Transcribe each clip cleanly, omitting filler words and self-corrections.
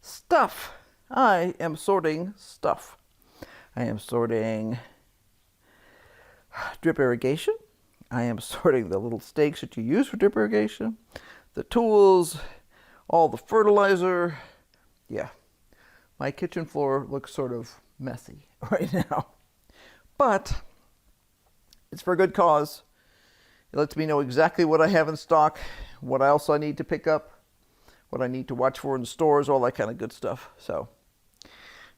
Stuff. I am sorting stuff. I am sorting drip irrigation. I am sorting the little stakes that you use for drip irrigation, the tools, all the fertilizer. Yeah, my kitchen floor looks sort of messy right now, but it's for a good cause. It lets me know exactly what I have in stock, what else I need to pick up, what I need to watch for in the stores, all that kind of good stuff. So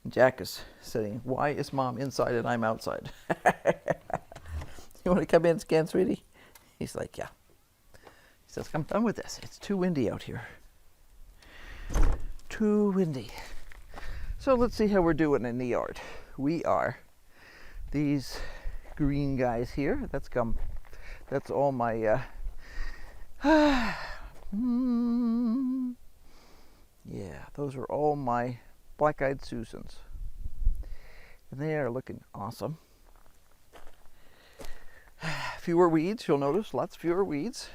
Jack is saying, why is Mom inside and I'm outside? You want to come in, scan, sweetie? He's like, yeah. He says, I'm done with this. It's too windy out here. Too windy. So let's see how we're doing in the yard. We are these green guys here. That's all my yeah, those are all my black-eyed Susans. And they are looking awesome. Fewer weeds, you'll notice, lots fewer weeds.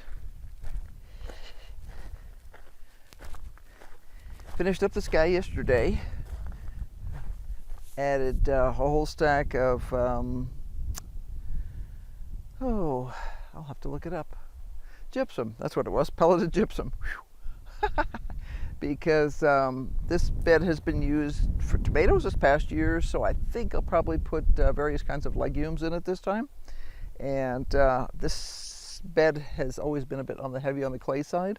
Finished up this guy yesterday. Added a whole stack of, I'll have to look it up. Gypsum, that's what it was, pelleted gypsum. Because this bed has been used for tomatoes this past year, so I think I'll probably put various kinds of legumes in it this time. And this bed has always been a bit heavy on the clay side,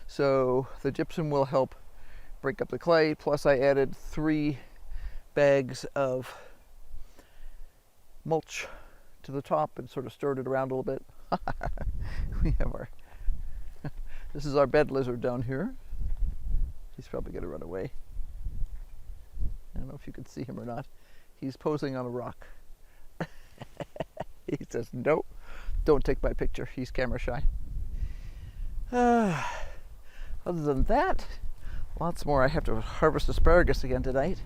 so the gypsum will help break up the clay. Plus I added 3 bags of mulch to the top and sort of stirred it around a little bit. We have this is our bed lizard down here. He's probably going to run away. I don't know if you can see him or not. He's posing on a rock. He says, nope, don't take my picture. He's camera shy. Other than that, lots more. I have to harvest asparagus again tonight,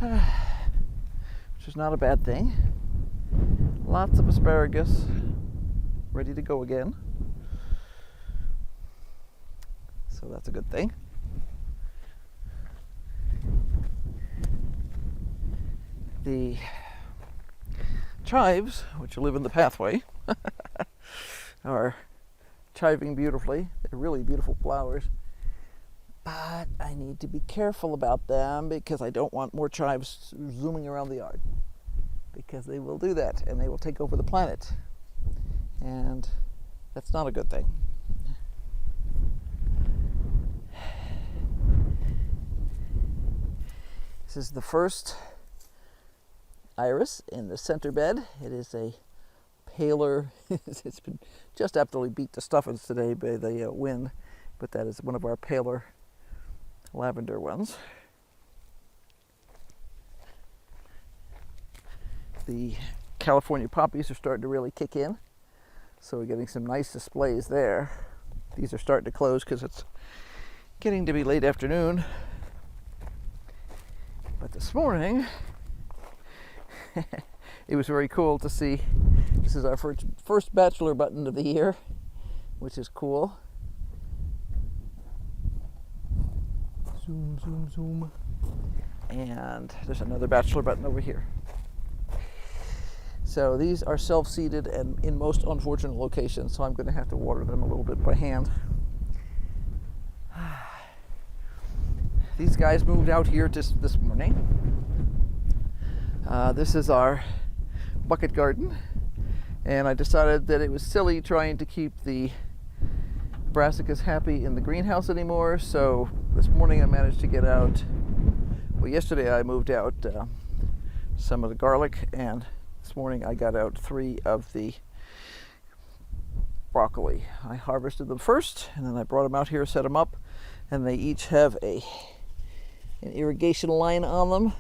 which is not a bad thing. Lots of asparagus ready to go again. So that's a good thing. The chives, which live in the pathway, are chiving beautifully. They're really beautiful flowers. But I need to be careful about them because I don't want more chives zooming around the yard. Because they will do that and they will take over the planet. And that's not a good thing. This is the first iris in the center bed. It is a paler, it's been just absolutely beat to stuffings today by the wind, but that is one of our paler lavender ones. The California poppies are starting to really kick in, so we're getting some nice displays there. These are starting to close because it's getting to be late afternoon. But this morning, it was very cool to see. This is our first bachelor button of the year, which is cool. Zoom, zoom, zoom. And there's another bachelor button over here. So these are self-seeded and in most unfortunate locations, so I'm going to have to water them a little bit by hand. These guys moved out here just this morning. This is our bucket garden, and I decided that it was silly trying to keep the brassicas happy in the greenhouse anymore, so this morning I managed to get out, well, yesterday I moved out some of the garlic, and this morning I got out 3 of the broccoli. I harvested them first, and then I brought them out here, set them up, and they each have an irrigation line on them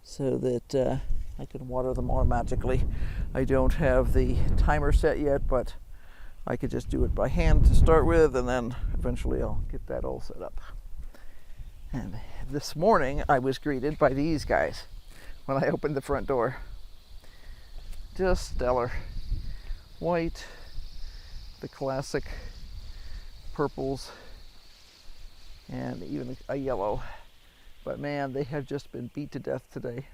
so that I can water them automatically. I don't have the timer set yet, but I could just do it by hand to start with, and then eventually I'll get that all set up. And this morning I was greeted by these guys when I opened the front door. Just stellar. White, the classic purples, and even a yellow. But man, they have just been beat to death today.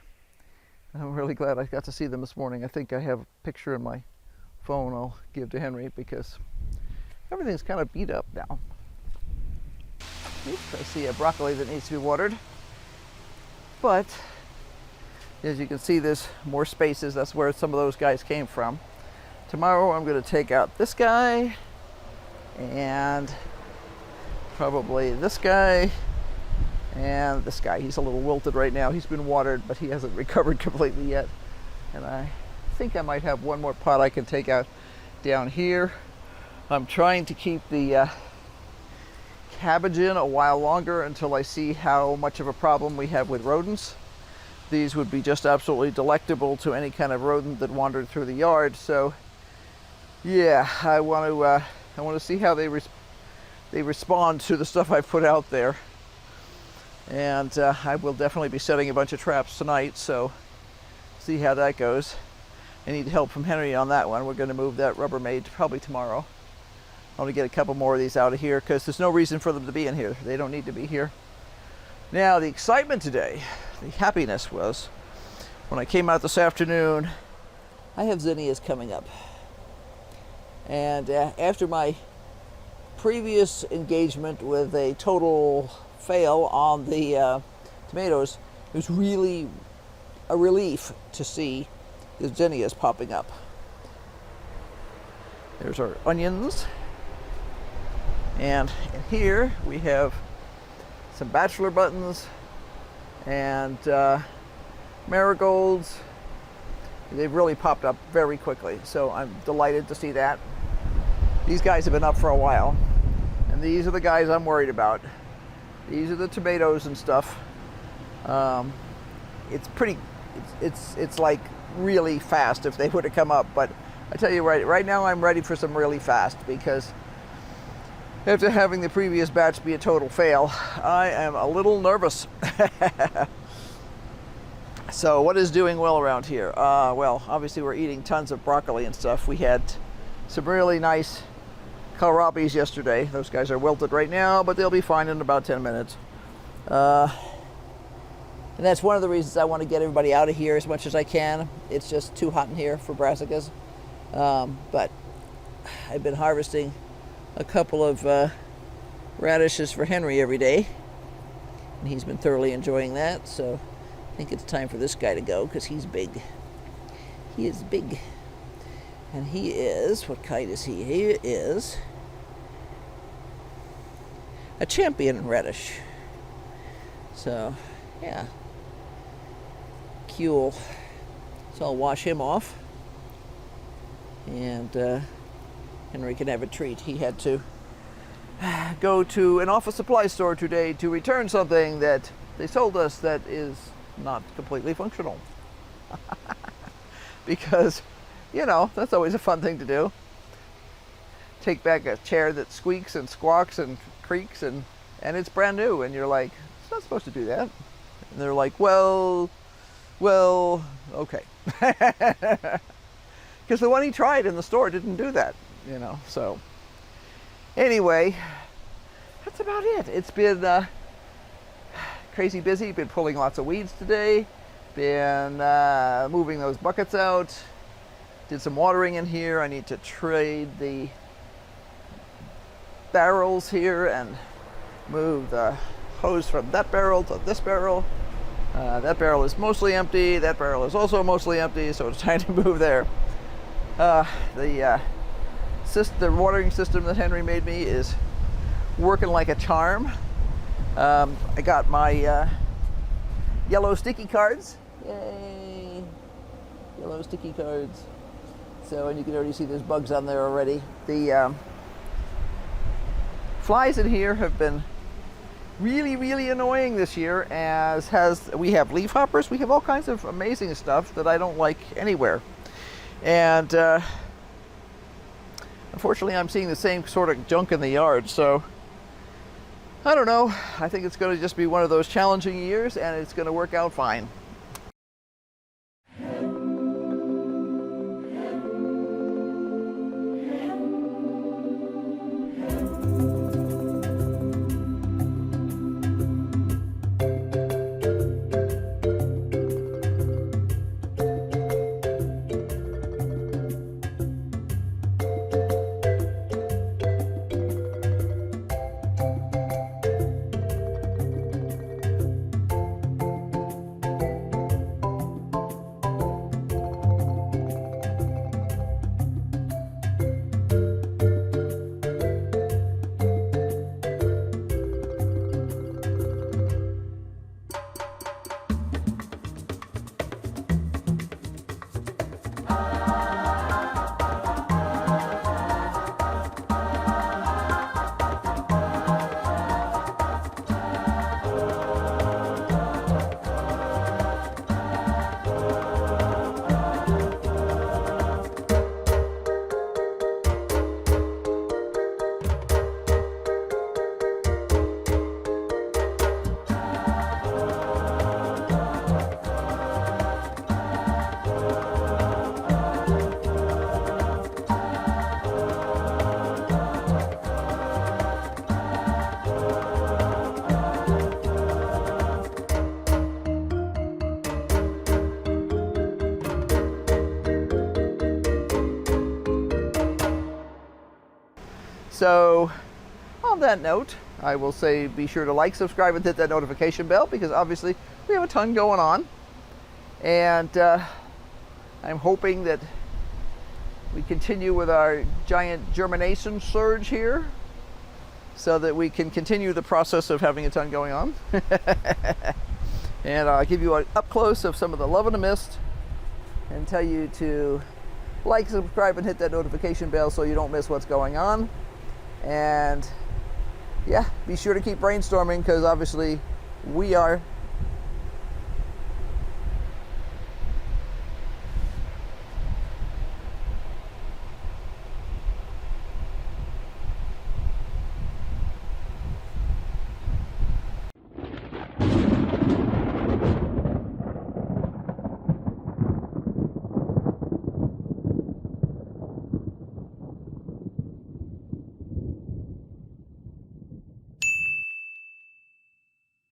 I'm really glad I got to see them this morning. I think I have a picture in my phone I'll give to Henry because everything's kind of beat up now. Oops, I see a broccoli that needs to be watered. But as you can see, there's more spaces. That's where some of those guys came from. Tomorrow I'm going to take out this guy and probably this guy and this guy. He's a little wilted right now. He's been watered, but he hasn't recovered completely yet. And I think I might have one more pot I can take out down here. I'm trying to keep the cabbage in a while longer until I see how much of a problem we have with rodents. These would be just absolutely delectable to any kind of rodent that wandered through the yard. So yeah, I want to see how they respond to the stuff I put out there. And I will definitely be setting a bunch of traps tonight, so see how that goes. I need help from Henry on that one. We're going to move that Rubbermaid probably tomorrow. I want to get a couple more of these out of here because there's no reason for them to be in here. They don't need to be here. Now, the excitement today, the happiness was when I came out this afternoon, I have zinnias coming up. And after my previous engagement with a total fail on the tomatoes, it was really a relief to see the zinnias popping up. There's our onions. And in here we have some bachelor buttons and marigolds. They've really popped up very quickly, so I'm delighted to see that. These guys have been up for a while, and these are the guys I'm worried about. These are the tomatoes and stuff. It's like really fast if they were to come up, but I tell you right now I'm ready for some really fast, because after having the previous batch be a total fail, I am a little nervous. So what is doing well around here? Well, obviously we're eating tons of broccoli and stuff. We had some really nice kohlrabis yesterday. Those guys are wilted right now, but they'll be fine in about 10 minutes. And that's one of the reasons I want to get everybody out of here as much as I can. It's just too hot in here for brassicas. But I've been harvesting a couple of radishes for Henry every day, and he's been thoroughly enjoying that. So I think it's time for this guy to go because he's big. He is big. And he is, what kite is he? He is a champion radish. So, yeah. Cool. So I'll wash him off. And Henry can have a treat. He had to go to an office supply store today to return something that they told us that is not completely functional. Because, you know, that's always a fun thing to do. Take back a chair that squeaks and squawks and creaks and it's brand new, and you're like, it's not supposed to do that. And they're like, well, okay. Because the one he tried in the store didn't do that, you know. So anyway, that's about it. It's been crazy busy. Been pulling lots of weeds today. Been moving those buckets out. Did some watering in here. I need to trade the barrels here and move the hose from that barrel to this barrel. That barrel is mostly empty. That barrel is also mostly empty, so it's time to move there. The watering system that Henry made me is working like a charm. I got my yellow sticky cards. Yay! Yellow sticky cards. So, and you can already see there's bugs on there already. The flies in here have been really, really annoying this year, we have leaf hoppers, we have all kinds of amazing stuff that I don't like anywhere. And unfortunately, I'm seeing the same sort of junk in the yard, so I don't know. I think it's going to just be one of those challenging years, and it's going to work out fine. So on that note, I will say be sure to like, subscribe, and hit that notification bell, because obviously we have a ton going on. And I'm hoping that we continue with our giant germination surge here so that we can continue the process of having a ton going on. And I'll give you an up close of some of the lavender mist and tell you to like, subscribe, and hit that notification bell so you don't miss what's going on. And yeah, be sure to keep brainstorming, because obviously we are